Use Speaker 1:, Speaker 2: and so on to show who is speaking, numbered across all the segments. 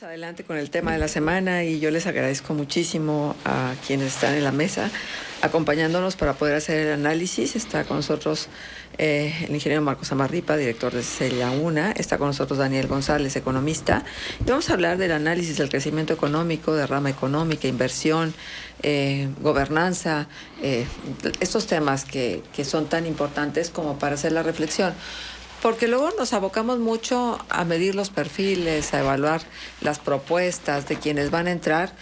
Speaker 1: Vamos adelante con el tema de la semana y yo les agradezco muchísimo a quienes están en la mesa acompañándonos para poder hacer el análisis. Está con nosotros el ingeniero Marcos Amarripa, director de Celia UNA. Está con nosotros Daniel González, economista. Y vamos a hablar del análisis del crecimiento económico, de rama económica, inversión, gobernanza, estos temas que son tan importantes como para hacer la reflexión. Porque luego nos abocamos mucho a medir los perfiles, a evaluar las propuestas de quienes van a entrar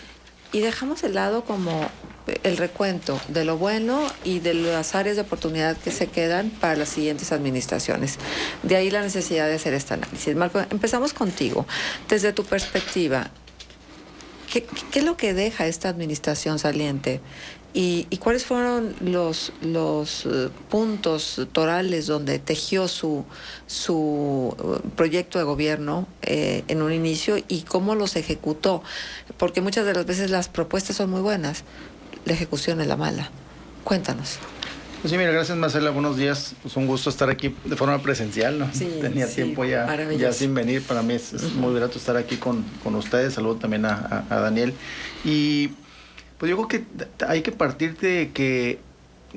Speaker 1: y dejamos de lado como el recuento de lo bueno y de las áreas de oportunidad que se quedan para las siguientes administraciones. De ahí la necesidad de hacer este análisis. Marco, empezamos contigo. Desde tu perspectiva, ¿qué es lo que deja esta administración saliente? ¿Y cuáles fueron los puntos torales donde tejió su proyecto de gobierno en un inicio y cómo los ejecutó? Porque muchas de las veces las propuestas son muy buenas, la ejecución es la mala. Cuéntanos.
Speaker 2: Pues sí, mira, gracias Marcela, buenos días. Pues un gusto estar aquí de forma presencial, ¿no?
Speaker 1: Sí,
Speaker 2: Tenía tiempo ya sin venir. Para mí es muy grato estar aquí con ustedes. Saludo también a Daniel. Y pues yo creo que hay que partir de que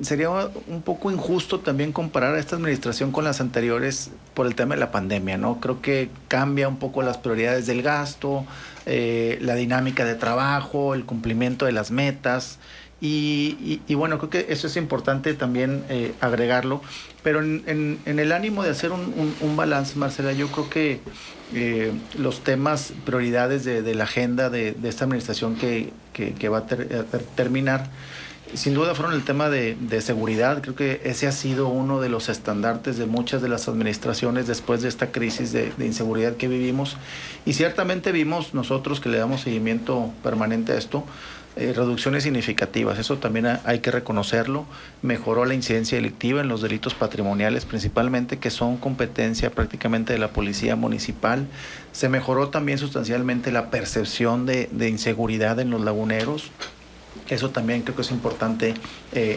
Speaker 2: sería un poco injusto también comparar a esta administración con las anteriores por el tema de la pandemia, ¿no? Creo que cambia un poco las prioridades del gasto, la dinámica de trabajo, el cumplimiento de las metas. Y bueno, creo que eso es importante también agregarlo, pero en el ánimo de hacer un balance, Marcela, yo creo que los temas, prioridades de la agenda de esta administración que va a terminar, sin duda fueron el tema de seguridad. Creo que ese ha sido uno de los estandartes de muchas de las administraciones después de esta crisis de inseguridad que vivimos, y ciertamente vimos nosotros que le damos seguimiento permanente a esto, reducciones significativas. Eso también hay que reconocerlo. Mejoró la incidencia delictiva en los delitos patrimoniales principalmente, que son competencia prácticamente de la policía municipal. Se mejoró también sustancialmente la percepción de inseguridad en los laguneros. Eso también creo que es importante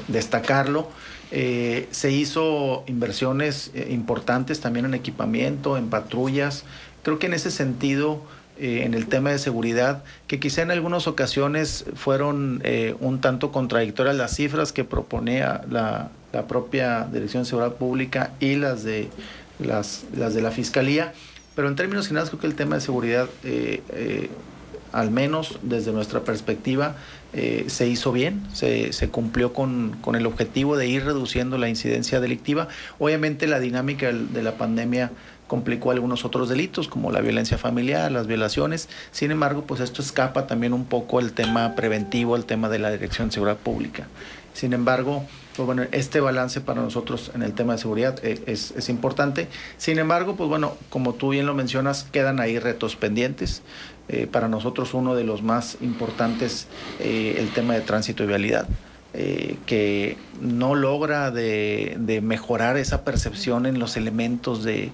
Speaker 2: destacarlo. Se hizo inversiones importantes también en equipamiento, en patrullas. Creo que en ese sentido, en el tema de seguridad, que quizá en algunas ocasiones fueron un tanto contradictorias las cifras que proponía la propia Dirección de Seguridad Pública y las de la Fiscalía, pero en términos generales creo que el tema de seguridad, al menos desde nuestra perspectiva, se hizo bien, se cumplió con el objetivo de ir reduciendo la incidencia delictiva. Obviamente la dinámica de la pandemia complicó algunos otros delitos como la violencia familiar, las violaciones. Sin embargo, pues esto escapa también un poco el tema preventivo, el tema de la Dirección de Seguridad Pública. Sin embargo, pues bueno, este balance para nosotros en el tema de seguridad es importante. Sin embargo, pues bueno, como tú bien lo mencionas, quedan ahí retos pendientes. Para nosotros uno de los más importantes, el tema de tránsito y vialidad, que no logra de mejorar esa percepción en los elementos de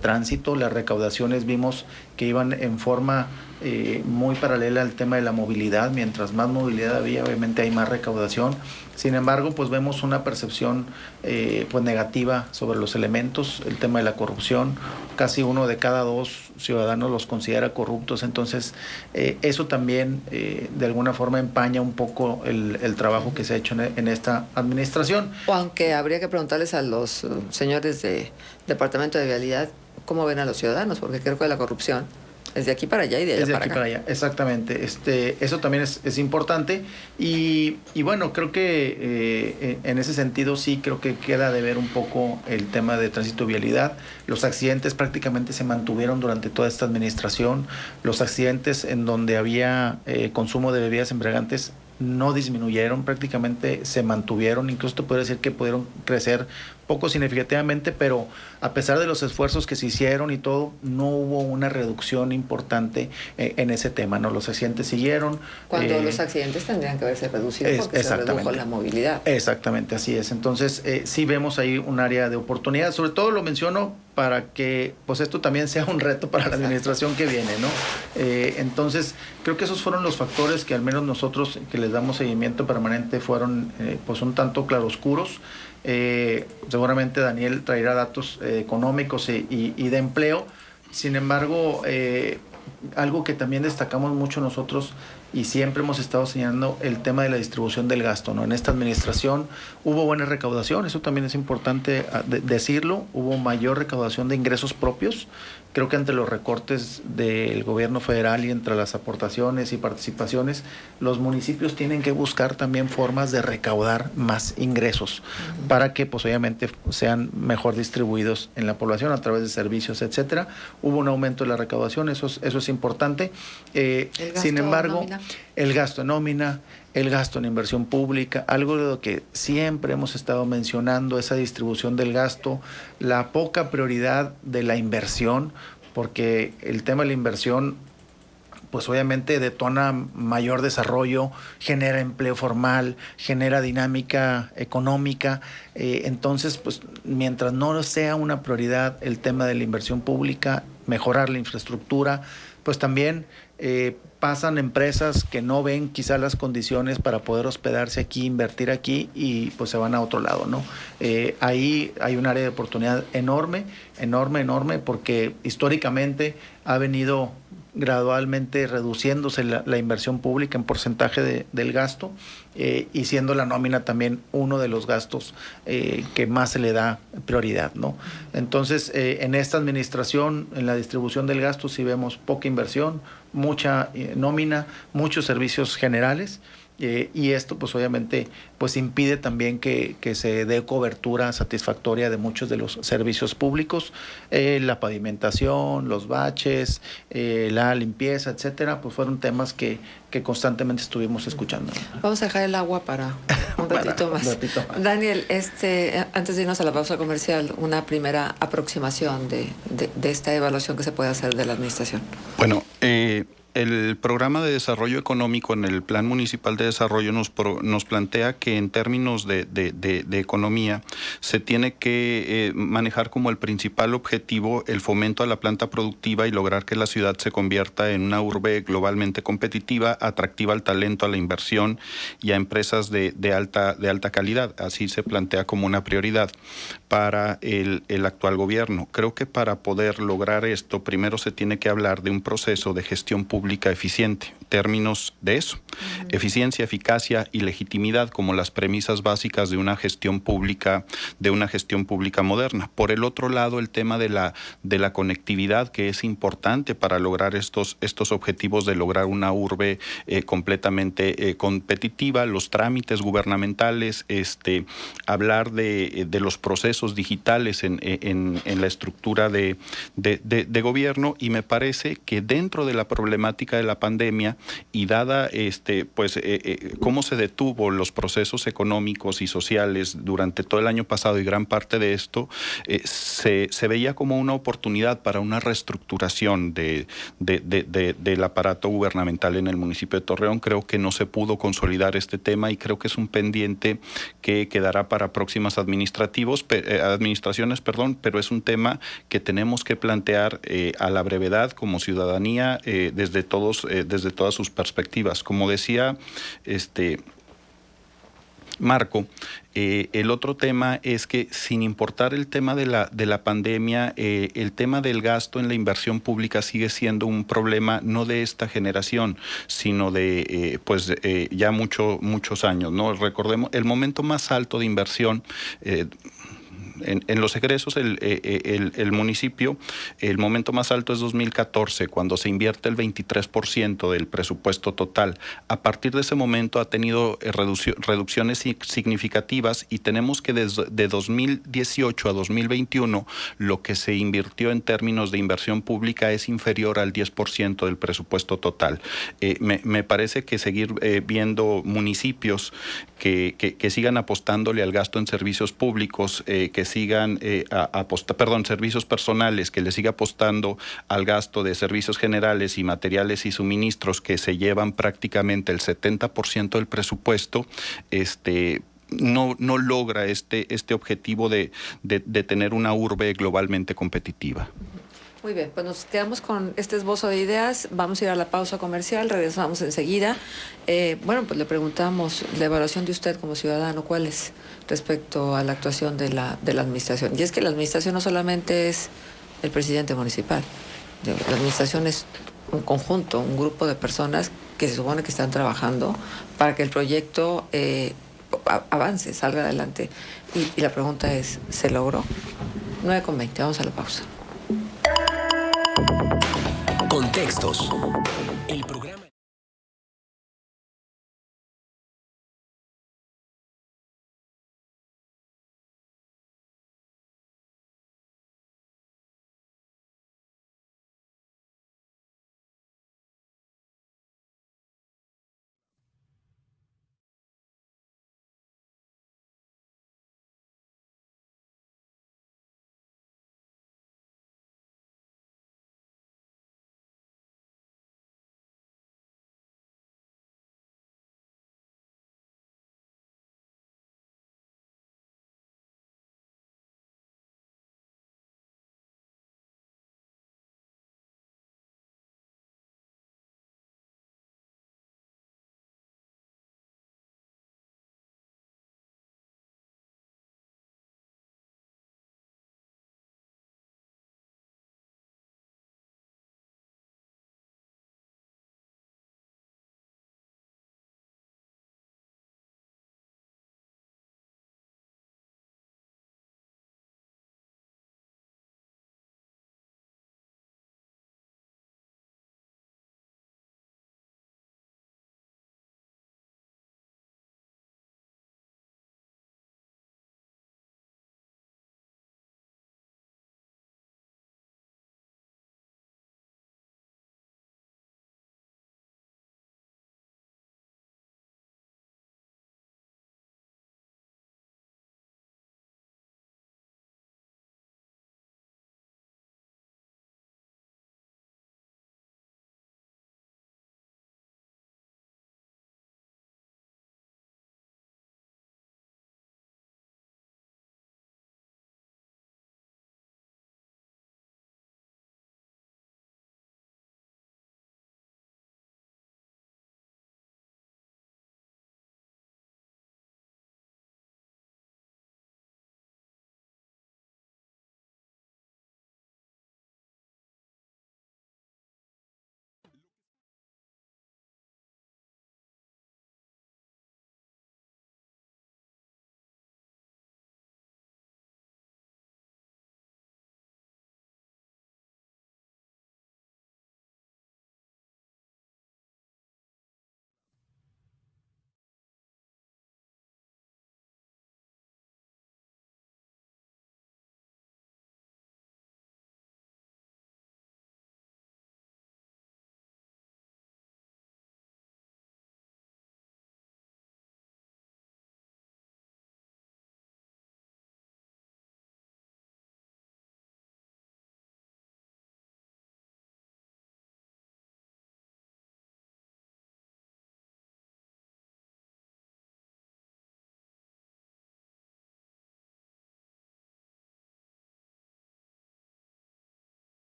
Speaker 2: tránsito. Las recaudaciones vimos que iban en forma muy paralela al tema de la movilidad. Mientras más movilidad había, obviamente hay más recaudación. Sin embargo, pues vemos una percepción pues negativa sobre los elementos. El tema de la corrupción, casi 1 de cada 2 ciudadanos los considera corruptos. Entonces, eso también de alguna forma empaña un poco el trabajo que se ha hecho en esta administración.
Speaker 1: O aunque habría que preguntarles a los señores de Departamento de Vialidad cómo ven a los ciudadanos, porque creo que la corrupción es de aquí para allá y de allá para acá.
Speaker 2: Para allá, exactamente. Eso también es importante. Y bueno, creo que en ese sentido sí creo que queda de ver un poco el tema de tránsito y vialidad. Los accidentes prácticamente se mantuvieron durante toda esta administración. Los accidentes en donde había consumo de bebidas embriagantes no disminuyeron, prácticamente se mantuvieron. Incluso te puedo decir que pudieron crecer poco significativamente, pero a pesar de los esfuerzos que se hicieron y todo, no hubo una reducción importante en ese tema, ¿no? Los accidentes siguieron.
Speaker 1: Cuando los accidentes tendrían que haberse reducido porque se redujo la movilidad.
Speaker 2: Exactamente, así es. Entonces, sí vemos ahí un área de oportunidad. Sobre todo lo menciono para que pues esto también sea un reto para la administración que viene, ¿no? Entonces, creo que esos fueron los factores que al menos nosotros que les damos seguimiento permanente fueron pues un tanto claroscuros. Seguramente Daniel traerá datos económicos y de empleo. Sin embargo, algo que también destacamos mucho nosotros y siempre hemos estado señalando el tema de la distribución del gasto, ¿no? En esta administración hubo buena recaudación, eso también es importante decirlo, hubo mayor recaudación de ingresos propios. Creo que entre los recortes del gobierno federal y entre las aportaciones y participaciones, los municipios tienen que buscar también formas de recaudar más ingresos para que pues obviamente sean mejor distribuidos en la población a través de servicios, etcétera. Hubo un aumento de la recaudación, eso es importante. Sin embargo, el gasto en nómina, el gasto en inversión pública, algo de lo que siempre hemos estado mencionando, esa distribución del gasto, la poca prioridad de la inversión, porque el tema de la inversión pues obviamente detona mayor desarrollo, genera empleo formal, genera dinámica económica. Entonces, pues mientras no sea una prioridad el tema de la inversión pública, mejorar la infraestructura, pues también pasan empresas que no ven quizá las condiciones para poder hospedarse aquí, invertir aquí y pues se van a otro lado, ¿no? Ahí hay un área de oportunidad enorme, porque históricamente ha venido gradualmente reduciéndose la inversión pública en porcentaje del gasto y siendo la nómina también uno de los gastos que más se le da prioridad, ¿no? Entonces, en esta administración, en la distribución del gasto, sí vemos poca inversión, mucha nómina, muchos servicios generales. Y esto pues obviamente pues impide también que se dé cobertura satisfactoria de muchos de los servicios públicos, la pavimentación, los baches, la limpieza, etcétera, pues fueron temas que constantemente estuvimos escuchando.
Speaker 1: Vamos a dejar el agua para un ratito más. Daniel, antes de irnos a la pausa comercial, una primera aproximación de esta evaluación que se puede hacer de la administración.
Speaker 3: Bueno, el programa de desarrollo económico en el Plan Municipal de Desarrollo nos plantea que en términos de economía se tiene que manejar como el principal objetivo el fomento a la planta productiva y lograr que la ciudad se convierta en una urbe globalmente competitiva, atractiva al talento, a la inversión y a empresas de alta calidad. Así se plantea como una prioridad para el actual gobierno. Creo que para poder lograr esto, primero se tiene que hablar de un proceso de gestión pública eficiente, términos de eso, eficiencia, eficacia y legitimidad como las premisas básicas de una gestión pública moderna. Por el otro lado, el tema de la conectividad, que es importante para lograr estos objetivos de lograr una urbe completamente competitiva, los trámites gubernamentales, hablar de los procesos digitales en la estructura de gobierno, y me parece que dentro de la problemática de la pandemia y dada cómo se detuvo los procesos económicos y sociales durante todo el año pasado y gran parte de esto, se veía como una oportunidad para una reestructuración del aparato gubernamental en el municipio de Torreón. Creo que no se pudo consolidar este tema y creo que es un pendiente que quedará para próximas administraciones, pero es un tema que tenemos que plantear a la brevedad como ciudadanía desde todas sus perspectivas. Como decía Marco, el otro tema es que sin importar el tema de la pandemia, el tema del gasto en la inversión pública sigue siendo un problema no de esta generación, sino de ya muchos años, ¿no? Recordemos, el momento más alto de inversión en los egresos, el municipio, el momento más alto es 2014, cuando se invierte el 23% del presupuesto total. A partir de ese momento ha tenido reducciones significativas y tenemos que de 2018 a 2021 lo que se invirtió en términos de inversión pública es inferior al 10% del presupuesto total. Me parece que seguir viendo municipios que sigan apostándole al gasto en servicios públicos, que sigan servicios personales, que le siga apostando al gasto de servicios generales y materiales y suministros que se llevan prácticamente el 70% del presupuesto, no logra este objetivo de tener una urbe globalmente competitiva.
Speaker 1: Muy bien, pues nos quedamos con este esbozo de ideas. Vamos a ir a la pausa comercial, regresamos enseguida. Pues le preguntamos la evaluación de usted como ciudadano, ¿cuál es respecto a la actuación de la administración? Y es que la administración no solamente es el presidente municipal, la administración es un conjunto, un grupo de personas que se supone que están trabajando para que el proyecto avance, salga adelante. Y la pregunta es, ¿se logró? 9:20, vamos a la pausa.
Speaker 4: Contextos. El programa.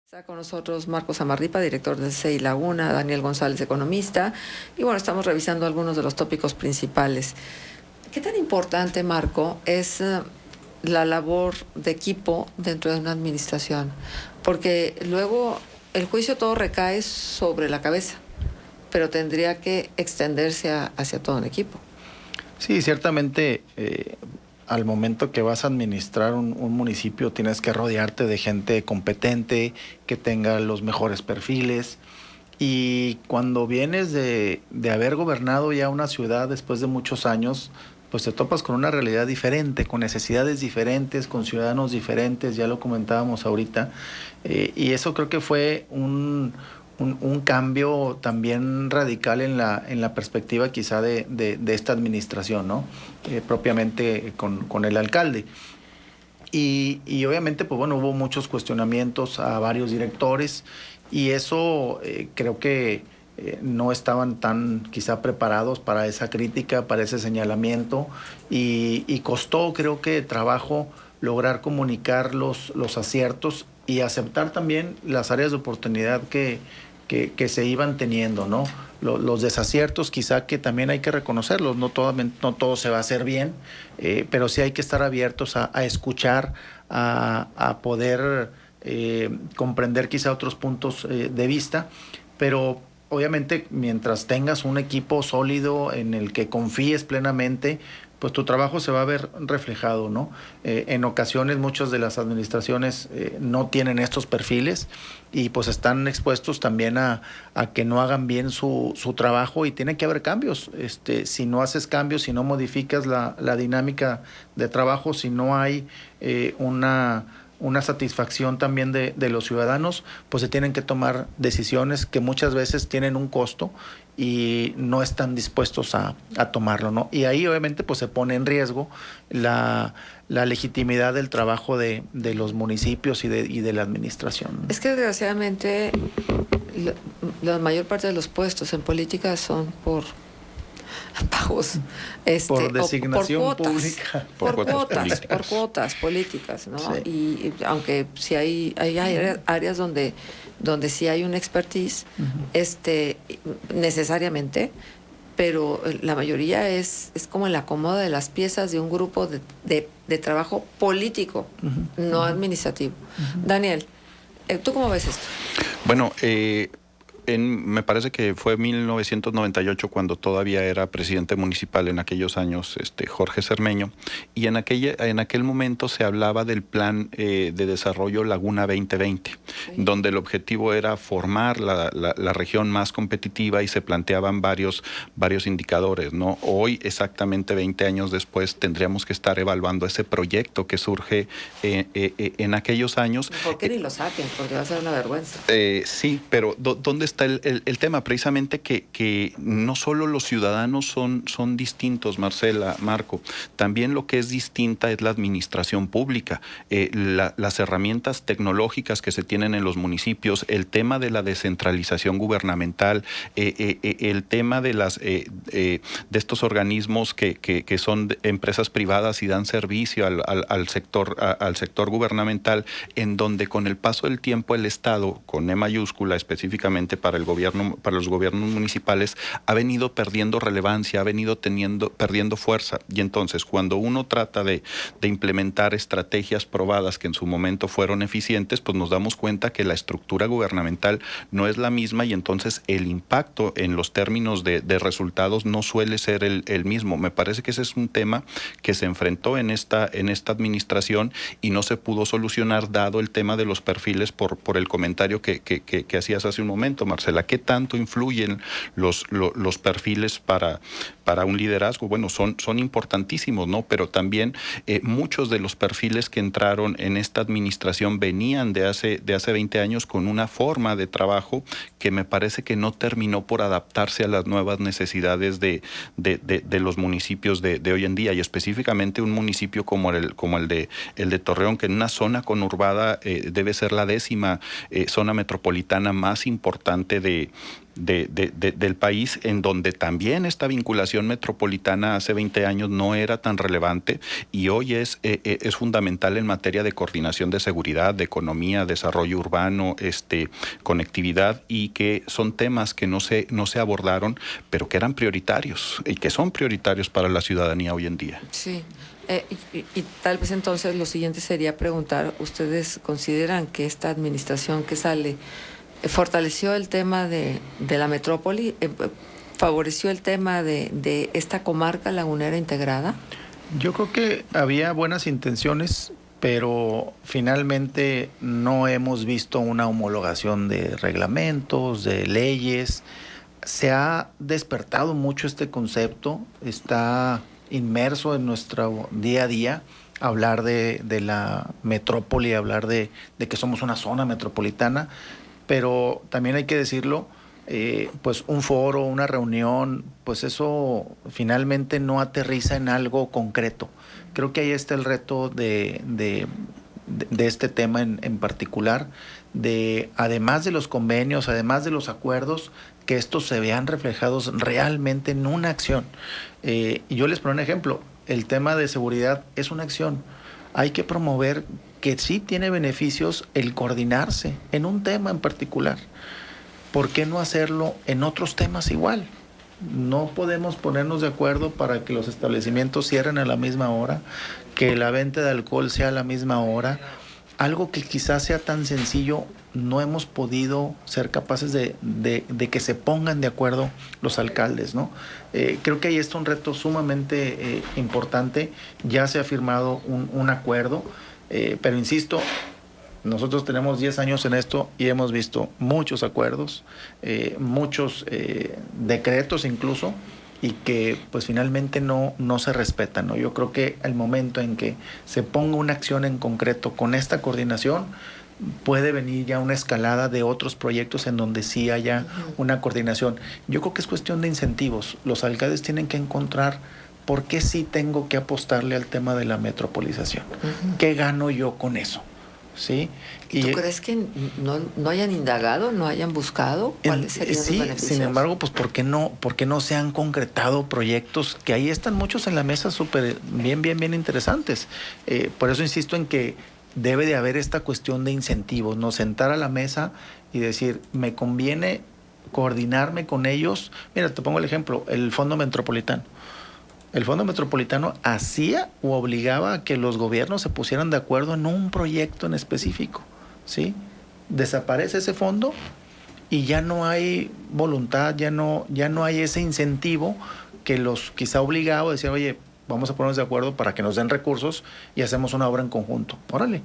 Speaker 1: Está con nosotros Marcos Amarripa, director del CEI Laguna, Daniel González, economista, y bueno, estamos revisando algunos de los tópicos principales. ¿Qué tan importante, Marco, es la labor de equipo dentro de una administración? Porque luego el juicio todo recae sobre la cabeza, pero tendría que extenderse hacia todo un equipo.
Speaker 2: Sí, ciertamente al momento que vas a administrar un municipio tienes que rodearte de gente competente, que tenga los mejores perfiles. Y cuando vienes de haber gobernado ya una ciudad después de muchos años, pues te topas con una realidad diferente, con necesidades diferentes, con ciudadanos diferentes, ya lo comentábamos ahorita. Y eso creo que fue un cambio también radical en la perspectiva quizá de esta administración, ¿no? Propiamente con el alcalde. Y obviamente, pues bueno, hubo muchos cuestionamientos a varios directores y eso creo que no estaban tan quizá preparados para esa crítica, para ese señalamiento y costó, creo que, trabajo lograr comunicar los aciertos y aceptar también las áreas de oportunidad que se iban teniendo, ¿no? Los desaciertos quizá que también hay que reconocerlos, no todo se va a hacer bien, pero sí hay que estar abiertos a escuchar, a poder comprender quizá otros puntos de vista, pero obviamente mientras tengas un equipo sólido en el que confíes plenamente, pues tu trabajo se va a ver reflejado, ¿no? En ocasiones muchas de las administraciones no tienen estos perfiles y pues están expuestos también a que no hagan bien su trabajo y tiene que haber cambios. Si no haces cambios, si no modificas la dinámica de trabajo, si no hay una satisfacción también de los ciudadanos, pues se tienen que tomar decisiones que muchas veces tienen un costo y no están dispuestos a tomarlo, ¿no? Y ahí obviamente pues se pone en riesgo la legitimidad del trabajo de los municipios y de la administración, ¿no?
Speaker 1: Es que desgraciadamente la mayor parte de los puestos en política son por pagos,
Speaker 2: por designación
Speaker 1: por cuotas,
Speaker 2: pública,
Speaker 1: por cuotas políticas, ¿no?
Speaker 2: Sí.
Speaker 1: Y aunque sí hay áreas donde sí hay una expertise, necesariamente, pero la mayoría es como el acomodo de las piezas de un grupo de trabajo político, no administrativo. Daniel, ¿tú cómo ves esto?
Speaker 3: Bueno, me parece que fue 1998 cuando todavía era presidente municipal en aquellos años, Jorge Cermeño, y en aquel momento se hablaba del plan de desarrollo Laguna 2020, sí, donde el objetivo era formar la región más competitiva y se planteaban varios indicadores, ¿no? Hoy, exactamente 20 años después, tendríamos que estar evaluando ese proyecto que surge en aquellos años.
Speaker 1: ¿Por qué ni lo saquen? Porque va a ser una vergüenza.
Speaker 3: Sí, pero ¿dónde está el tema? Precisamente que no solo los ciudadanos son distintos, Marcela, Marco, también lo que es distinta es la administración pública, las herramientas tecnológicas que se tienen en los municipios, el tema de la descentralización gubernamental, el tema de estos organismos que son empresas privadas y dan servicio al sector gubernamental, en donde con el paso del tiempo el Estado, con E mayúscula específicamente para los gobiernos municipales, ha venido perdiendo relevancia, ha venido perdiendo fuerza. Y entonces, cuando uno trata de implementar estrategias probadas que en su momento fueron eficientes, pues nos damos cuenta que la estructura gubernamental no es la misma y entonces el impacto en los términos de resultados no suele ser el mismo. Me parece que ese es un tema que se enfrentó en esta administración y no se pudo solucionar dado el tema de los perfiles por el comentario que hacías hace un momento, Marcela. ¿Qué tanto influyen los perfiles para un liderazgo? Bueno, son importantísimos, ¿no? Pero también muchos de los perfiles que entraron en esta administración venían de hace 20 años con una forma de trabajo que me parece que no terminó por adaptarse a las nuevas necesidades de los municipios de hoy en día, y específicamente un municipio como el de Torreón, que en una zona conurbada debe ser la 10ª zona metropolitana más importante del país, en donde también esta vinculación metropolitana hace 20 años no era tan relevante y hoy es fundamental en materia de coordinación de seguridad, de economía, desarrollo urbano, conectividad, y que son temas que no se abordaron, pero que eran prioritarios y que son prioritarios para la ciudadanía hoy en día.
Speaker 1: Sí. Y tal vez entonces lo siguiente sería preguntar, ¿ustedes consideran que esta administración que sale fortaleció el tema de la metrópoli, favoreció el tema de esta comarca lagunera integrada?
Speaker 2: Yo creo que había buenas intenciones, pero finalmente no hemos visto una homologación de reglamentos, de leyes. Se ha despertado mucho este concepto, está inmerso en nuestro día a día, hablar de la metrópoli, hablar de que somos una zona metropolitana, pero también hay que decirlo, pues un foro, una reunión, pues eso finalmente no aterriza en algo concreto. Creo que ahí está el reto de este tema en particular, de además de los convenios, además de los acuerdos, que estos se vean reflejados realmente en una acción. Y yo les pongo un ejemplo, el tema de seguridad es una acción. Hay que promover que sí tiene beneficios el coordinarse en un tema en particular. ¿Por qué no hacerlo en otros temas igual? No podemos ponernos de acuerdo para que los establecimientos cierren a la misma hora, que la venta de alcohol sea a la misma hora. Algo que quizás sea tan sencillo, no hemos podido ser capaces de que se pongan de acuerdo los alcaldes, ¿no? Creo que ahí está un reto sumamente importante. Ya se ha firmado un acuerdo, pero insisto, nosotros tenemos 10 años en esto y hemos visto muchos acuerdos, muchos decretos incluso, y que pues finalmente no se respetan, ¿no? Yo creo que el momento en que se ponga una acción en concreto con esta coordinación, puede venir ya una escalada de otros proyectos en donde sí haya una coordinación. Yo creo que es cuestión de incentivos. Los alcaldes tienen que encontrar por qué sí tengo que apostarle al tema de la metropolización. ¿Qué gano yo con eso? ¿Sí?
Speaker 1: ¿Y tú crees que no hayan indagado, no hayan buscado cuáles serían los beneficios?
Speaker 2: Sin embargo, pues ¿por qué no se han concretado proyectos que ahí están muchos en la mesa súper bien interesantes? Por eso insisto en que debe de haber esta cuestión de incentivos, ¿no? Sentar a la mesa y decir, me conviene coordinarme con ellos. Mira, te pongo el ejemplo, el Fondo Metropolitano. El Fondo Metropolitano hacía o obligaba a que los gobiernos se pusieran de acuerdo en un proyecto en específico, ¿sí? Desaparece ese fondo y ya no hay voluntad, ya no hay ese incentivo que los quizá obligaba a decir, oye, vamos a ponernos de acuerdo para que nos den recursos y hacemos una obra en conjunto. Órale,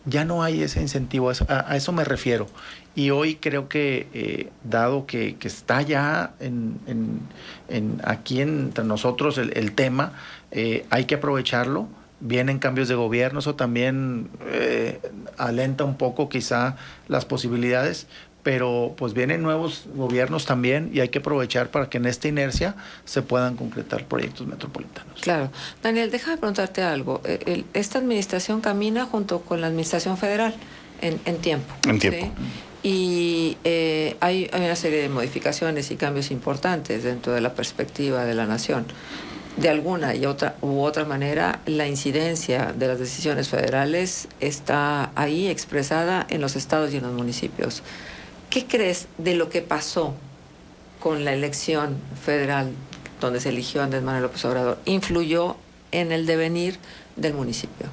Speaker 2: ya no hay ese incentivo, a eso me refiero. Y hoy creo que, dado que está ya aquí entre nosotros el tema, hay que aprovecharlo. Vienen cambios de gobierno, eso también alenta un poco quizá las posibilidades, pero pues vienen nuevos gobiernos también y hay que aprovechar para que en esta inercia se puedan concretar proyectos metropolitanos.
Speaker 1: Claro. Daniel, déjame preguntarte algo. Esta administración camina junto con la administración federal en tiempo.
Speaker 3: En tiempo.
Speaker 1: ¿Sí? Y hay una serie de modificaciones y cambios importantes dentro de la perspectiva de la nación. De alguna u otra manera, la incidencia de las decisiones federales está ahí expresada en los estados y en los municipios. ¿Qué crees de lo que pasó con la elección federal donde se eligió Andrés Manuel López Obrador? ¿Influyó en el devenir del municipio?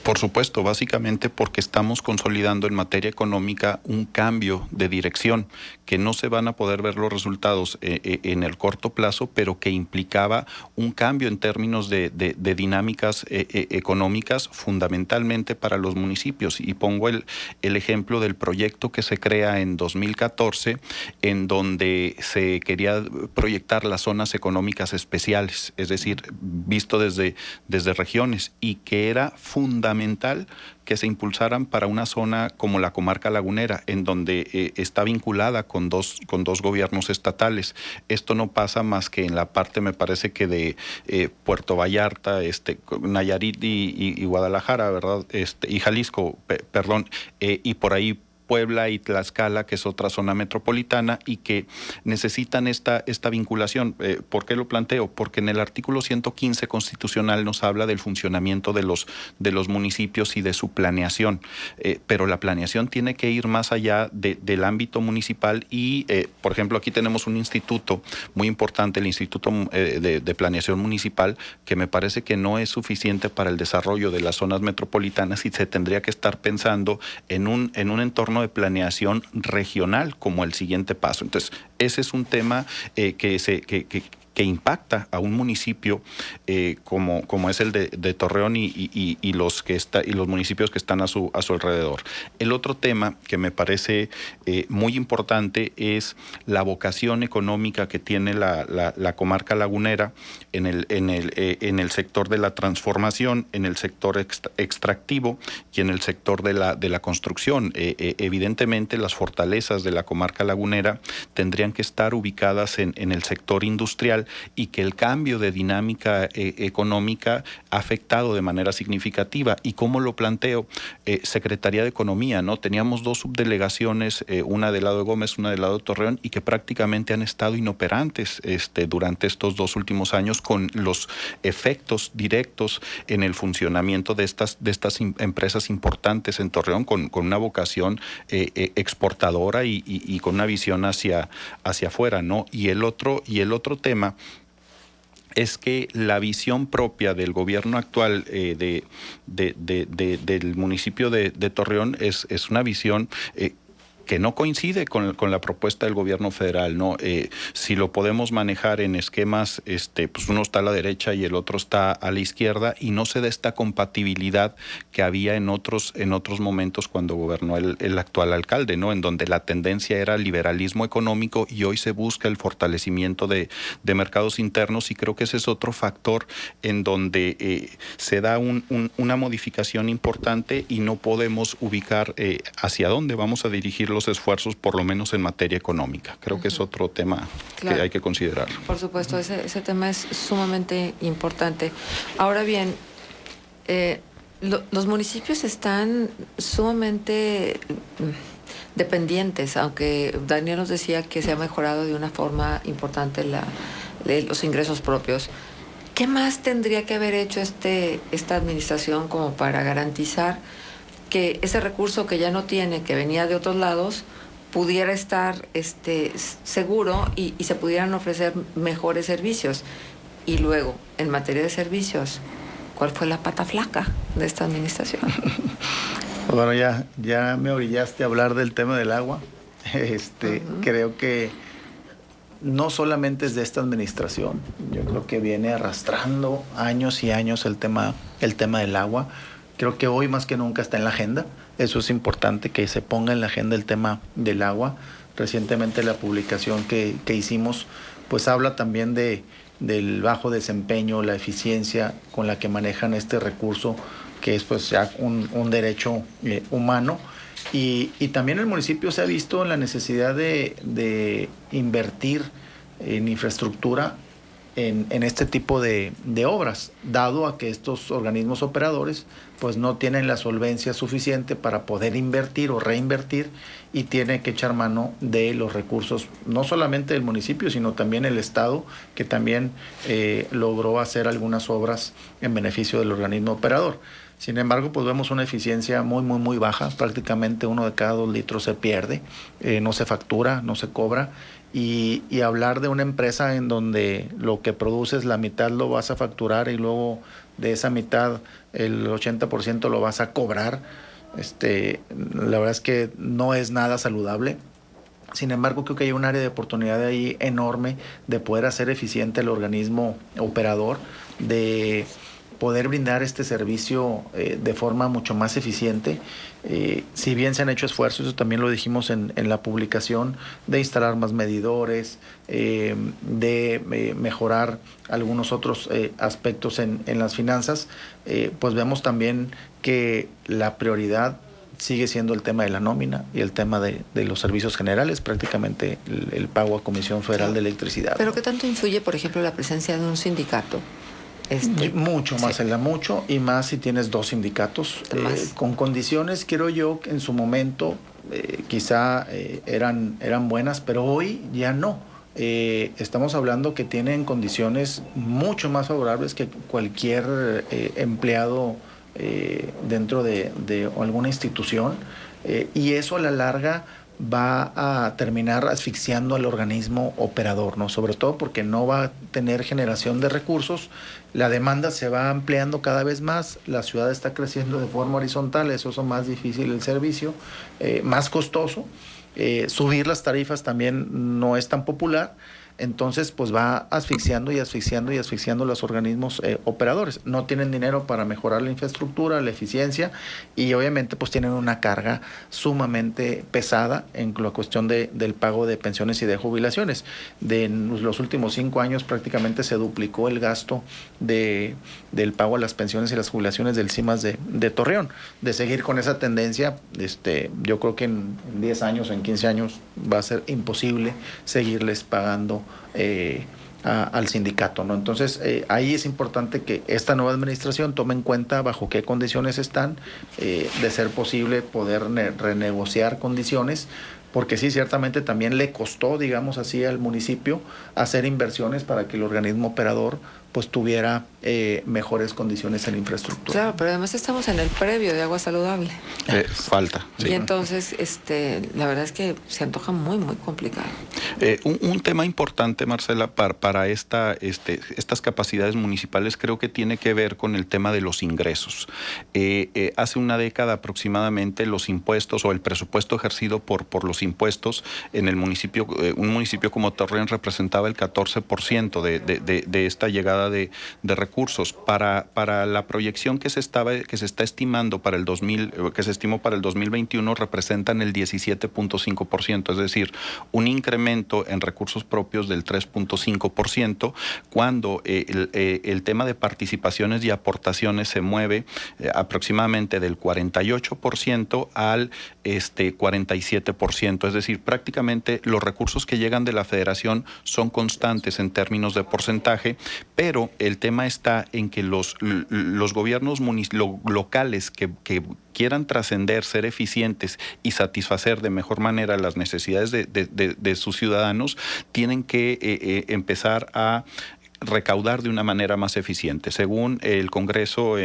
Speaker 3: Por supuesto, básicamente porque estamos consolidando en materia económica un cambio de dirección, que no se van a poder ver los resultados en el corto plazo, pero que implicaba un cambio en términos de dinámicas económicas fundamentalmente para los municipios. Y pongo el ejemplo del proyecto que se crea en 2014, en donde se quería proyectar las zonas económicas especiales, es decir, visto desde regiones, y que era fundamental que se impulsaran para una zona como la comarca lagunera, en donde está vinculada con dos gobiernos estatales. Esto no pasa más que en la parte, me parece que de Puerto Vallarta, Nayarit y Guadalajara, ¿verdad? Y Jalisco, perdón, y por ahí Puebla y Tlaxcala, que es otra zona metropolitana y que necesitan esta vinculación. ¿Por qué lo planteo? Porque en el artículo 115 constitucional nos habla del funcionamiento de los municipios y de su planeación, pero la planeación tiene que ir más allá del ámbito municipal y, por ejemplo, aquí tenemos un instituto muy importante, el Instituto de Planeación Municipal, que me parece que no es suficiente para el desarrollo de las zonas metropolitanas y se tendría que estar pensando en un entorno de planeación regional como el siguiente paso. Entonces, ese es un tema que que impacta a un municipio como es el de Torreón y los municipios que están a su alrededor. El otro tema que me parece muy importante es la vocación económica que tiene la comarca lagunera en el sector de la transformación, en el sector extractivo y en el sector de la construcción. Evidentemente, las fortalezas de la comarca lagunera tendrían que estar ubicadas en el sector industrial, y que el cambio de dinámica económica ha afectado de manera significativa. ¿Y cómo lo planteo? Secretaría de Economía, ¿no? Teníamos 2 subdelegaciones, una del lado de Gómez, una del lado de Torreón, y que prácticamente han estado inoperantes durante estos 2 últimos años, con los efectos directos en el funcionamiento de estas empresas importantes en Torreón, con una vocación exportadora y con una visión hacia afuera, ¿no? Y el otro tema es que la visión propia del gobierno actual del municipio de Torreón es una visión que no coincide con la propuesta del gobierno federal, ¿no? Si lo podemos manejar en esquemas, pues uno está a la derecha y el otro está a la izquierda, y no se da esta compatibilidad que había en otros momentos cuando gobernó el actual alcalde, ¿no? En donde la tendencia era liberalismo económico, y hoy se busca el fortalecimiento de mercados internos, y creo que ese es otro factor en donde se da una modificación importante, y no podemos ubicar hacia dónde vamos a dirigir los esfuerzos, por lo menos en materia económica. Creo que es otro tema que hay que considerar.
Speaker 1: Por supuesto, ese tema es sumamente importante. Ahora bien, los municipios están sumamente dependientes, aunque Daniel nos decía que se ha mejorado de una forma importante los ingresos propios. ¿Qué más tendría que haber hecho esta administración como para garantizar que ese recurso que ya no tiene, que venía de otros lados, pudiera estar seguro y se pudieran ofrecer mejores servicios? Y luego, en materia de servicios, ¿cuál fue la pata flaca de esta administración?
Speaker 2: Bueno, ya me orillaste a hablar del tema del agua. Creo que no solamente es de esta administración, yo creo que viene arrastrando años y años el tema del agua. Creo que hoy más que nunca está en la agenda. Eso es importante, que se ponga en la agenda el tema del agua. Recientemente la publicación que hicimos pues habla también del bajo desempeño, la eficiencia con la que manejan este recurso, que es pues ya un derecho humano. Y también el municipio se ha visto en la necesidad de invertir en infraestructura en este tipo de obras, dado a que estos organismos operadores pues no tienen la solvencia suficiente para poder invertir o reinvertir, y tiene que echar mano de los recursos, no solamente del municipio, sino también el Estado, que también logró hacer algunas obras en beneficio del organismo operador. Sin embargo, pues vemos una eficiencia muy, muy, muy baja. Prácticamente 1 de cada 2 litros se pierde, no se factura, no se cobra. Y hablar de una empresa en donde lo que produces, la mitad lo vas a facturar y luego de esa mitad el 80% lo vas a cobrar, la verdad es que no es nada saludable. Sin embargo, creo que hay un área de oportunidad ahí enorme de poder hacer eficiente el organismo operador, de poder brindar este servicio de forma mucho más eficiente. Si bien se han hecho esfuerzos, eso también lo dijimos en la publicación, de instalar más medidores, de mejorar algunos otros aspectos en las finanzas, pues vemos también que la prioridad sigue siendo el tema de la nómina y el tema de los servicios generales, prácticamente el pago a Comisión Federal de Electricidad.
Speaker 1: ¿Pero qué tanto influye, por ejemplo, la presencia de un sindicato?
Speaker 2: Mucho más, mucho, y más si tienes 2 sindicatos con condiciones, quiero yo, que en su momento quizá eran buenas, pero hoy ya no. Estamos hablando que tienen condiciones mucho más favorables que cualquier empleado dentro de alguna institución, y eso a la larga va a terminar asfixiando al organismo operador, ¿no? Sobre todo porque no va a tener generación de recursos, la demanda se va ampliando cada vez más, la ciudad está creciendo de forma horizontal, eso es más difícil el servicio, más costoso, subir las tarifas también no es tan popular. entonces pues va asfixiando y asfixiando y asfixiando los organismos operadores. No tienen dinero para mejorar la infraestructura, la eficiencia, y obviamente pues tienen una carga sumamente pesada en la cuestión del pago de pensiones y de jubilaciones. En los últimos 5 años prácticamente se duplicó el gasto del pago a las pensiones y las jubilaciones del CIMAS de Torreón. De seguir con esa tendencia, yo creo que en 10 años, en 15 años va a ser imposible seguirles pagando al sindicato, ¿no? Entonces, ahí es importante que esta nueva administración tome en cuenta bajo qué condiciones están, de ser posible poder renegociar condiciones, porque sí, ciertamente también le costó, digamos así, al municipio hacer inversiones para que el organismo operador pues tuviera mejores condiciones en infraestructura.
Speaker 1: Claro, pero además estamos en el previo de agua saludable.
Speaker 3: Falta. Sí.
Speaker 1: Y entonces, la verdad es que se antoja muy, muy complicado.
Speaker 3: Un tema importante, Marcela, para estas capacidades municipales creo que tiene que ver con el tema de los ingresos. Hace una década aproximadamente los impuestos o el presupuesto ejercido por los impuestos en el municipio, un municipio como Torreón representaba el 14% de esta llegada de recursos. Para la proyección que se está estimando para el 2021 representan el 17.5%, es decir, un incremento en recursos propios del 3.5%, cuando el tema de participaciones y aportaciones se mueve aproximadamente del 48% al 47%, es decir, prácticamente los recursos que llegan de la Federación son constantes en términos de porcentaje, pero el tema está en que los gobiernos locales que quieran trascender, ser eficientes y satisfacer de mejor manera las necesidades de sus ciudadanos, tienen que empezar a recaudar de una manera más eficiente. Según el Congreso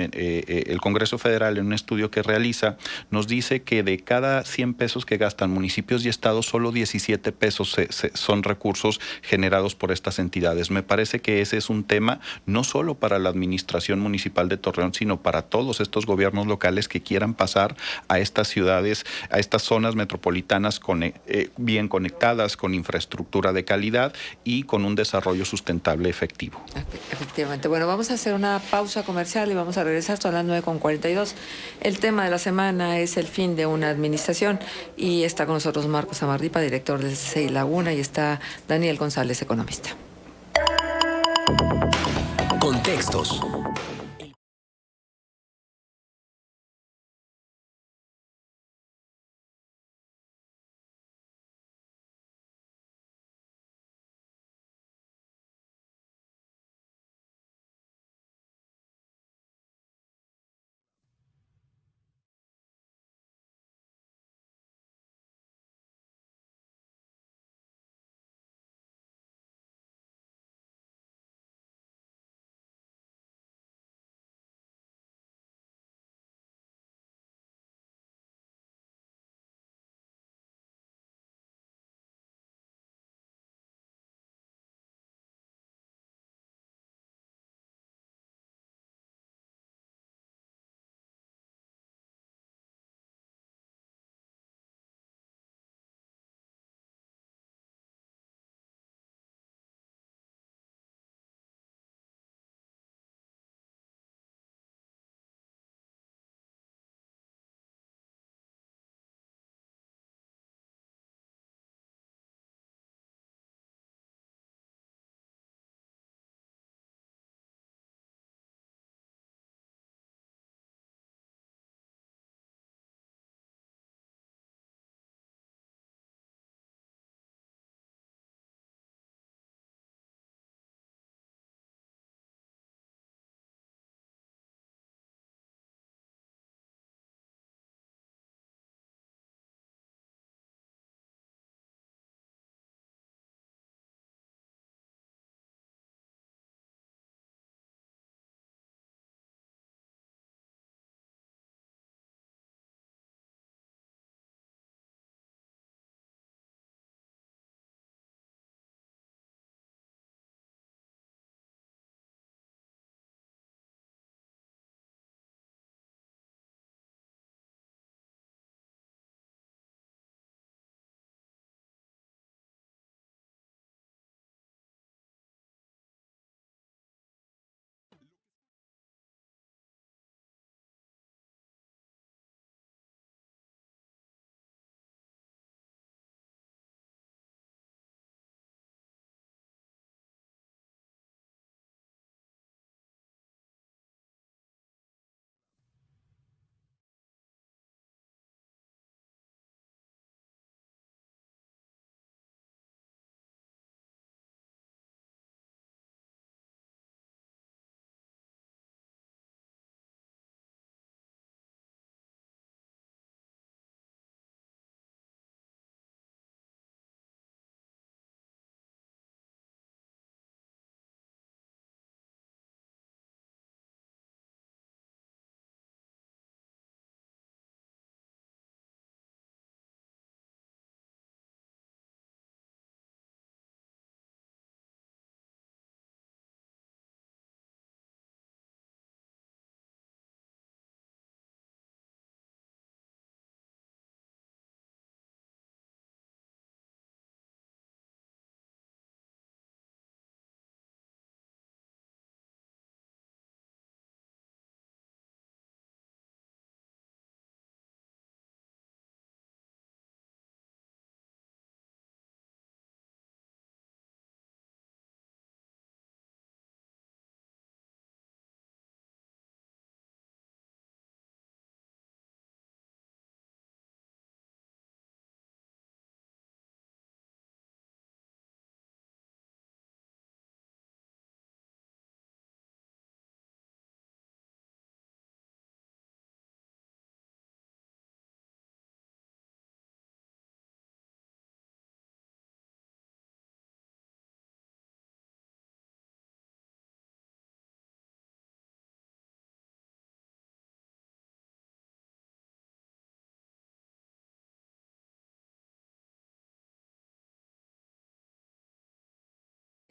Speaker 3: Federal, en un estudio que realiza, nos dice que de cada 100 pesos que gastan municipios y estados, solo 17 pesos son recursos generados por estas entidades. Me parece que ese es un tema no solo para la administración municipal de Torreón, sino para todos estos gobiernos locales que quieran pasar a estas ciudades, a estas zonas metropolitanas bien conectadas, con infraestructura de calidad y con un desarrollo sustentable efectivo.
Speaker 1: Efectivamente. Bueno, vamos a hacer una pausa comercial y vamos a regresar. Son las 9:42. El tema de la semana es el fin de una administración y está con nosotros Marcos Amarripa, director del CCI Laguna, y está Daniel González, economista.
Speaker 4: Contextos.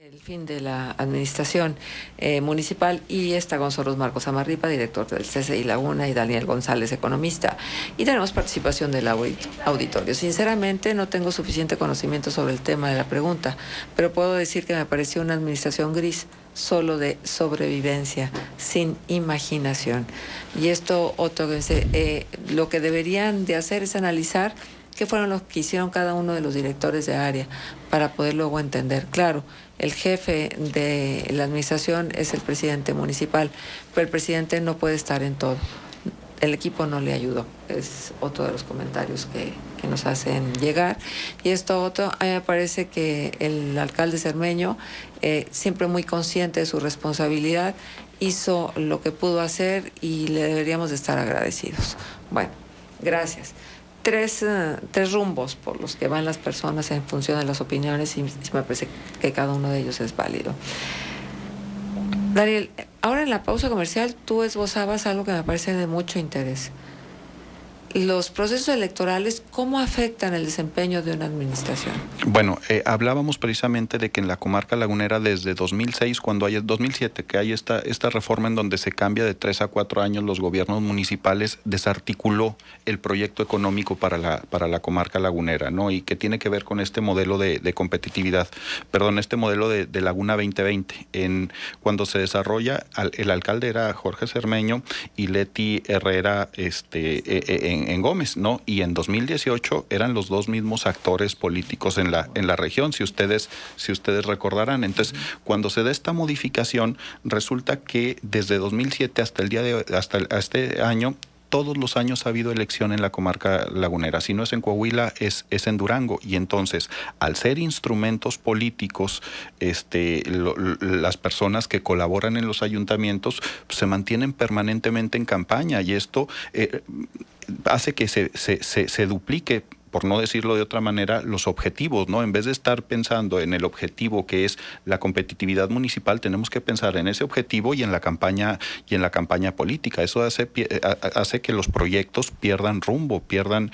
Speaker 1: El fin de la administración municipal, y está con nosotros Marcos Amarripa, director del CCI Laguna, y Daniel González, economista. Y tenemos participación del auditorio. Sinceramente no tengo suficiente conocimiento sobre el tema de la pregunta, pero puedo decir que me pareció una administración gris, solo de sobrevivencia, sin imaginación. Y esto, lo que deberían de hacer es analizar qué fueron los que hicieron cada uno de los directores de área para poder luego entender. Claro, el jefe de la administración es el presidente municipal, pero el presidente no puede estar en todo. El equipo no le ayudó. Es otro de los comentarios que nos hacen llegar. Y esto otro, a mí me parece que el alcalde Cermeño, siempre muy consciente de su responsabilidad, hizo lo que pudo hacer y le deberíamos de estar agradecidos. Bueno, gracias. Tres rumbos por los que van las personas en función de las opiniones, y me parece que cada uno de ellos es válido. Daniel, ahora en la pausa comercial tú esbozabas algo que me parece de mucho interés. Los procesos electorales, ¿cómo afectan el desempeño de una administración?
Speaker 3: Bueno, hablábamos precisamente de que en la comarca lagunera desde 2006, 2007, que hay esta reforma en donde se cambia de 3 a 4 años los gobiernos municipales, desarticuló el proyecto económico para la comarca lagunera, ¿no? Y que tiene que ver con este modelo de competitividad, este modelo de Laguna 2020. Cuando se desarrolla, el alcalde era Jorge Cermeño y Leti Herrera en Gómez, ¿no? Y en 2018 eran los dos mismos actores políticos en la región, si ustedes recordarán. Entonces, cuando se da esta modificación, resulta que desde 2007 hasta este año, todos los años ha habido elección en la comarca lagunera. Si no es en Coahuila, es en Durango. Y entonces, al ser instrumentos políticos, las personas que colaboran en los ayuntamientos se mantienen permanentemente en campaña, y esto hace que se duplique, por no decirlo de otra manera, los objetivos, ¿no? En vez de estar pensando en el objetivo que es la competitividad municipal, tenemos que pensar en ese objetivo y en la campaña política. Eso hace que los proyectos pierdan rumbo, pierdan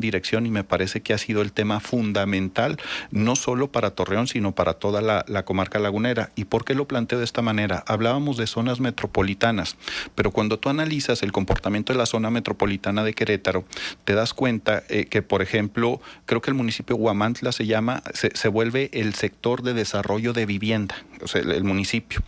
Speaker 3: dirección, y me parece que ha sido el tema fundamental, no solo para Torreón, sino para toda la comarca lagunera. ¿Y por qué lo planteo de esta manera? Hablábamos de zonas metropolitanas, pero cuando tú analizas el comportamiento de la zona metropolitana de Querétaro, te das cuenta que, por ejemplo, creo que el municipio Huamantla se vuelve el sector de desarrollo de vivienda, o sea, el municipio.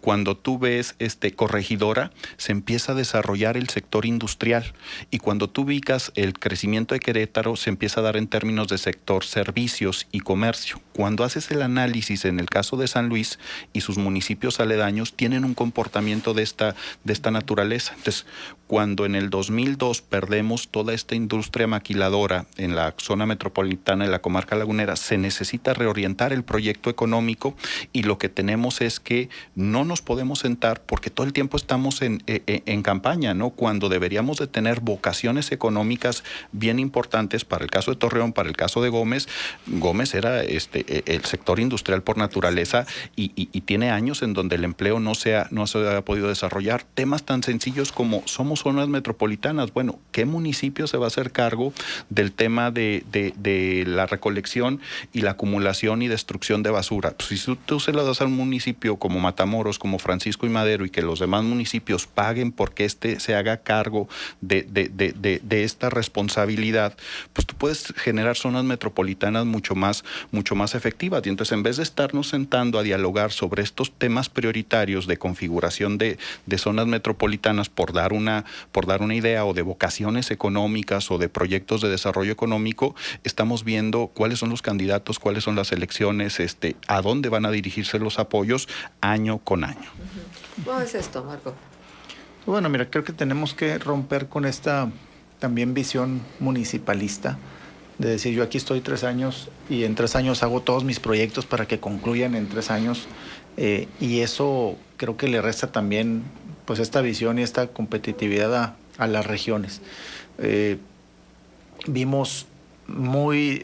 Speaker 3: Cuando tú ves Corregidora, se empieza a desarrollar el sector industrial, y cuando tú ubicas el crecimiento de Querétaro, se empieza a dar en términos de sector servicios y comercio. Cuando haces el análisis en el caso de San Luis y sus municipios aledaños, tienen un comportamiento de esta naturaleza. Entonces, cuando en el 2002 perdemos toda esta industria maquiladora en la zona metropolitana de la comarca lagunera, se necesita reorientar el proyecto económico, y lo que tenemos es que no nos podemos sentar porque todo el tiempo estamos en campaña, ¿no? Cuando deberíamos de tener vocaciones económicas bien importantes. Para el caso de Torreón, para el caso de Gómez era el sector industrial por naturaleza, y tiene años en donde el empleo no se ha podido desarrollar. Temas tan sencillos como somos zonas metropolitanas. Bueno, ¿qué municipio se va a hacer cargo del tema de la recolección y la acumulación y destrucción de basura? Pues si tú se lo das a un municipio como Matamoros, como Francisco y Madero, y que los demás municipios paguen porque se haga cargo de esta responsabilidad, pues tú puedes generar zonas metropolitanas mucho más efectivas. Y entonces, en vez de estarnos sentando a dialogar sobre estos temas prioritarios de configuración de zonas metropolitanas, por dar una idea, o de vocaciones económicas o de proyectos de desarrollo económico, estamos viendo cuáles son los candidatos, cuáles son las elecciones, a dónde van a dirigirse los apoyos año con año.
Speaker 1: ¿Cómo es esto, Marco?
Speaker 2: Bueno, mira, creo que tenemos que romper con esta también visión municipalista de decir, yo aquí estoy 3 años y en 3 años hago todos mis proyectos para que concluyan en 3 años, y eso creo que le resta también pues esta visión y esta competitividad a las regiones. Vimos muy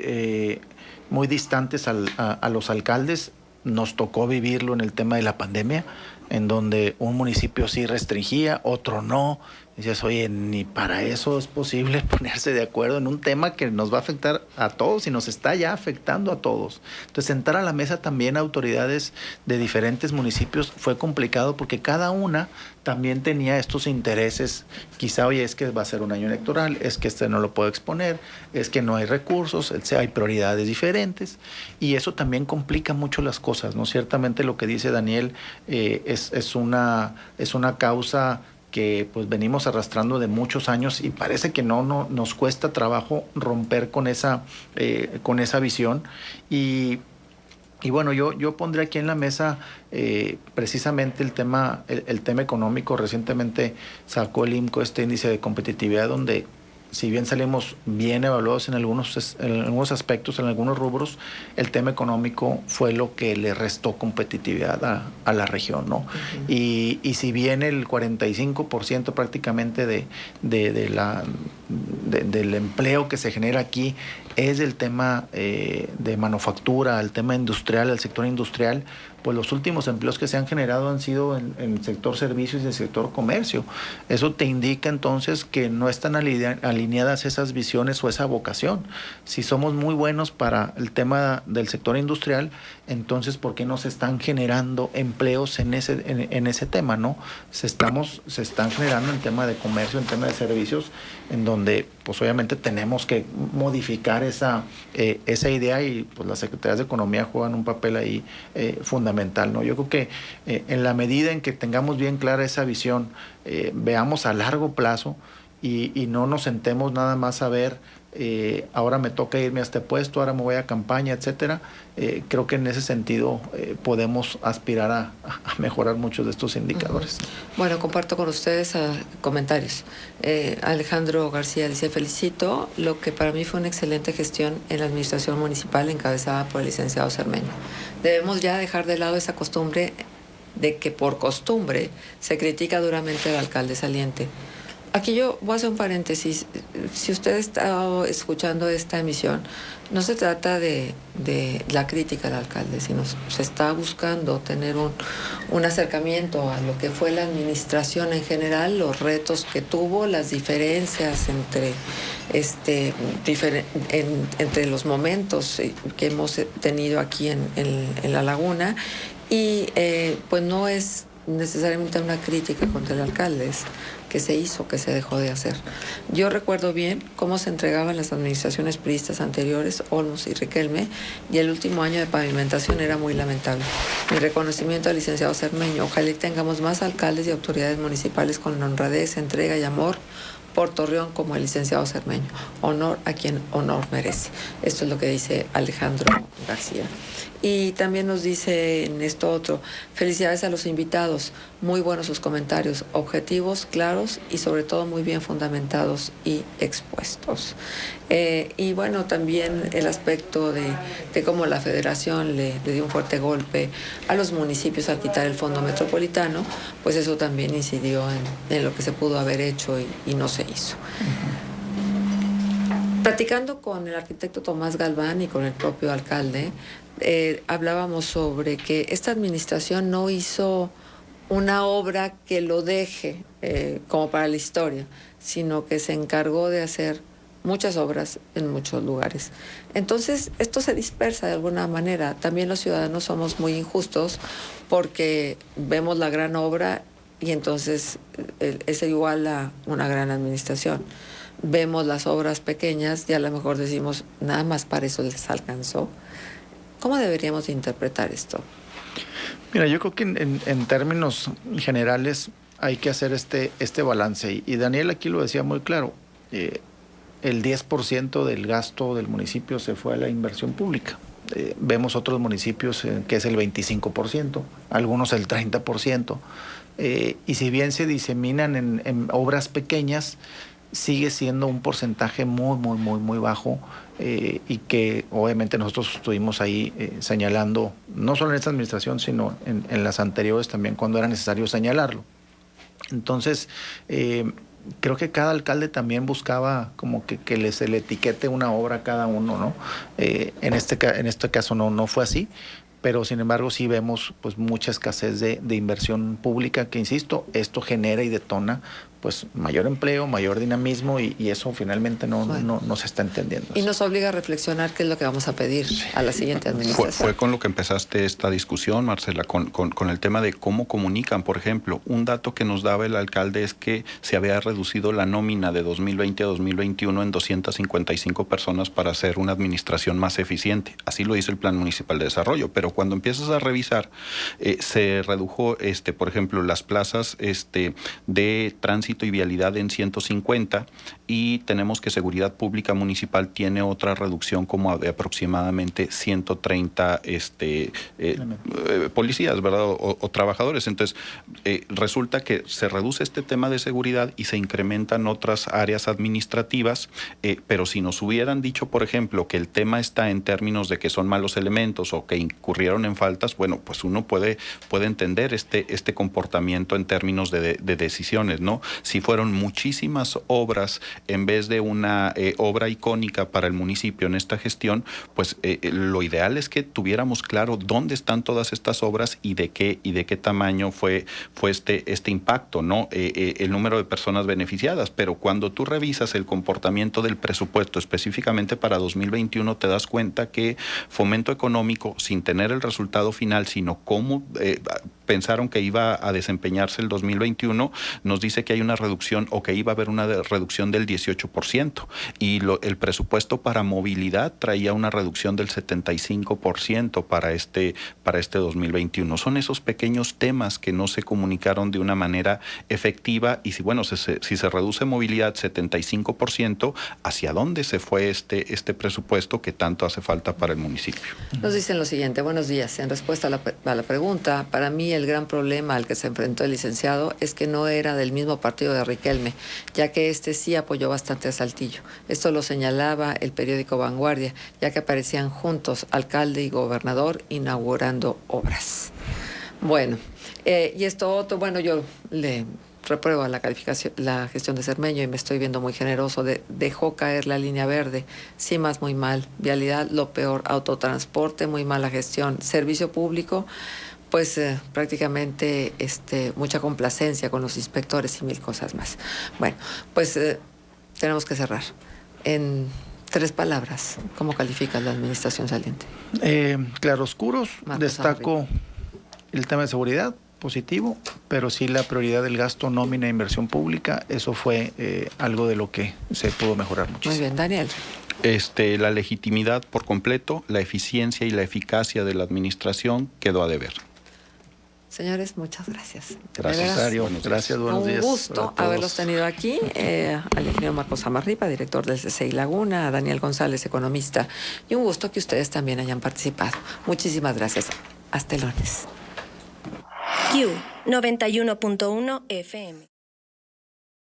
Speaker 2: distantes a los alcaldes. Nos tocó vivirlo en el tema de la pandemia, en donde un municipio sí restringía, otro no. Dices, oye, ni para eso es posible ponerse de acuerdo en un tema que nos va a afectar a todos y nos está ya afectando a todos. Entonces, sentar a la mesa también autoridades de diferentes municipios fue complicado porque cada una también tenía estos intereses. Quizá, oye, es que va a ser un año electoral, es que no lo puedo exponer, es que no hay recursos, hay prioridades diferentes y eso también complica mucho las cosas, ¿no? Ciertamente lo que dice Daniel es una causa que pues venimos arrastrando de muchos años y parece que no nos cuesta trabajo romper con esa visión y bueno, yo pondré aquí en la mesa precisamente el tema económico. Recientemente sacó el IMCO este índice de competitividad donde si bien salimos bien evaluados en algunos aspectos, en algunos rubros, el tema económico fue lo que le restó competitividad a la región, ¿no? Uh-huh. Y si bien el 45% prácticamente del empleo que se genera aquí es el tema de manufactura, el tema industrial, el sector industrial, pues los últimos empleos que se han generado han sido en el sector servicios y el sector comercio. Eso te indica entonces que no están alineadas esas visiones o esa vocación. Si somos muy buenos para el tema del sector industrial, entonces ¿por qué no se están generando empleos en ese tema, no? Se están generando en tema de comercio, en tema de servicios, en donde pues obviamente tenemos que modificar esa idea y pues las secretarías de Economía juegan un papel ahí fundamental, ¿no? Yo creo que en la medida en que tengamos bien clara esa visión, veamos a largo plazo y no nos sentemos nada más a ver ahora me toca irme a este puesto, ahora me voy a campaña, etcétera. Creo que en ese sentido podemos aspirar a mejorar muchos de estos indicadores.
Speaker 1: Bueno, comparto con ustedes comentarios. Alejandro García dice, felicito lo que para mí fue una excelente gestión en la administración municipal encabezada por el licenciado Cermeño. Debemos ya dejar de lado esa costumbre de que por costumbre se critica duramente al alcalde saliente. Aquí yo voy a hacer un paréntesis. Si usted está escuchando esta emisión, no se trata de la crítica al alcalde, sino se está buscando tener un acercamiento a lo que fue la administración en general, los retos que tuvo, las diferencias entre los momentos que hemos tenido aquí en La Laguna y pues no es necesariamente una crítica contra el alcalde, es que se hizo, que se dejó de hacer. Yo recuerdo bien cómo se entregaban las administraciones priistas anteriores, Olmos y Riquelme, y el último año de pavimentación era muy lamentable. Mi reconocimiento al licenciado Cermeño. Ojalá tengamos más alcaldes y autoridades municipales con honradez, entrega y amor por Torreón como el licenciado Cermeño. Honor a quien honor merece. Esto es lo que dice Alejandro García. Y también nos dice en esto otro, felicidades a los invitados, muy buenos sus comentarios, objetivos, claros y sobre todo muy bien fundamentados y expuestos. Y bueno, también el aspecto de cómo la federación le dio un fuerte golpe a los municipios al quitar el fondo metropolitano, pues eso también incidió en lo que se pudo haber hecho y no se hizo. Platicando con el arquitecto Tomás Galván y con el propio alcalde, hablábamos sobre que esta administración no hizo una obra que lo deje como para la historia, sino que se encargó de hacer muchas obras en muchos lugares. Entonces, esto se dispersa de alguna manera. También los ciudadanos somos muy injustos porque vemos la gran obra y entonces es igual a una gran administración. Vemos las obras pequeñas y a lo mejor decimos, nada más para eso les alcanzó. ¿Cómo deberíamos interpretar esto?
Speaker 2: Mira, yo creo que en términos generales hay que hacer este balance. Y Daniel aquí lo decía muy claro. El 10% del gasto del municipio se fue a la inversión pública. Vemos otros municipios que es el 25%, algunos el 30%. Y si bien se diseminan en obras pequeñas, sigue siendo un porcentaje muy bajo y que obviamente nosotros estuvimos ahí señalando, no solo en esta administración, sino en las anteriores también cuando era necesario señalarlo. Entonces, creo que cada alcalde también buscaba como que se le etiquete una obra a cada uno, ¿no? En este caso no fue así. pero sin embargo sí vemos pues mucha escasez de inversión pública que, insisto, esto genera y detona pues mayor empleo, mayor dinamismo y eso finalmente no se está entendiendo.
Speaker 1: Y nos obliga a reflexionar qué es lo que vamos a pedir a la siguiente administración.
Speaker 3: Fue con lo que empezaste esta discusión, Marcela, con el tema de cómo comunican. Por ejemplo, un dato que nos daba el alcalde es que se había reducido la nómina de 2020 a 2021 en 255 personas para hacer una administración más eficiente. Así lo dice el Plan Municipal de Desarrollo, pero cuando empiezas a revisar, se redujo, por ejemplo, las plazas de tránsito y vialidad en 150 y tenemos que Seguridad Pública Municipal tiene otra reducción como de aproximadamente 130 policías, ¿verdad? O trabajadores. Entonces, resulta que se reduce este tema de seguridad y se incrementan otras áreas administrativas, pero si nos hubieran dicho, por ejemplo, que el tema está en términos de que son malos elementos o que incurrieron en faltas, bueno, pues uno puede entender este comportamiento en términos de decisiones, ¿no? Si fueron muchísimas obras en vez de una obra icónica para el municipio en esta gestión, pues lo ideal es que tuviéramos claro dónde están todas estas obras y de qué tamaño fue este impacto, ¿no? El número de personas beneficiadas, pero cuando tú revisas el comportamiento del presupuesto específicamente para 2021 te das cuenta que Fomento Económico, sin tener el resultado final, sino cómo pensaron que iba a desempeñarse el 2021, nos dice que hay una reducción o que iba a haber una reducción del 18% y el presupuesto para movilidad traía una reducción del 75% para este 2021. Son esos pequeños temas que no se comunicaron de una manera efectiva y si se reduce movilidad 75%, ¿hacia dónde se fue este presupuesto que tanto hace falta para el municipio?
Speaker 1: Nos dicen lo siguiente: buenos días. En respuesta a la pregunta, para mí el gran problema al que se enfrentó el licenciado es que no era del mismo partido de Riquelme, ya que sí apoyó bastante a Saltillo. Esto lo señalaba el periódico Vanguardia, ya que aparecían juntos alcalde y gobernador inaugurando obras. Bueno, y esto otro, bueno, yo le repruebo la gestión de Cermeño y me estoy viendo muy generoso. Dejó caer la línea verde, CIMAS muy mal, vialidad lo peor, autotransporte muy mala gestión, servicio público pues prácticamente mucha complacencia con los inspectores y mil cosas más. Bueno, pues tenemos que cerrar. En 3 palabras, ¿cómo calificas la administración saliente?
Speaker 2: Claroscuros, destaco el tema de seguridad, positivo, pero sí la prioridad del gasto, nómina e inversión pública, eso fue algo de lo que se pudo mejorar muchísimo.
Speaker 1: Muy bien, Daniel.
Speaker 3: La legitimidad por completo, la eficiencia y la eficacia de la administración quedó a deber.
Speaker 1: Señores, muchas gracias.
Speaker 2: Gracias, Dario. Gracias, buenos días.
Speaker 1: Un gusto haberlos tenido aquí. Al ingeniero Marcos Amarripa, director del CCI Laguna, a Daniel González, economista, y un gusto que ustedes también hayan participado. Muchísimas gracias. Hasta el lunes.
Speaker 5: Q 91.1 FM.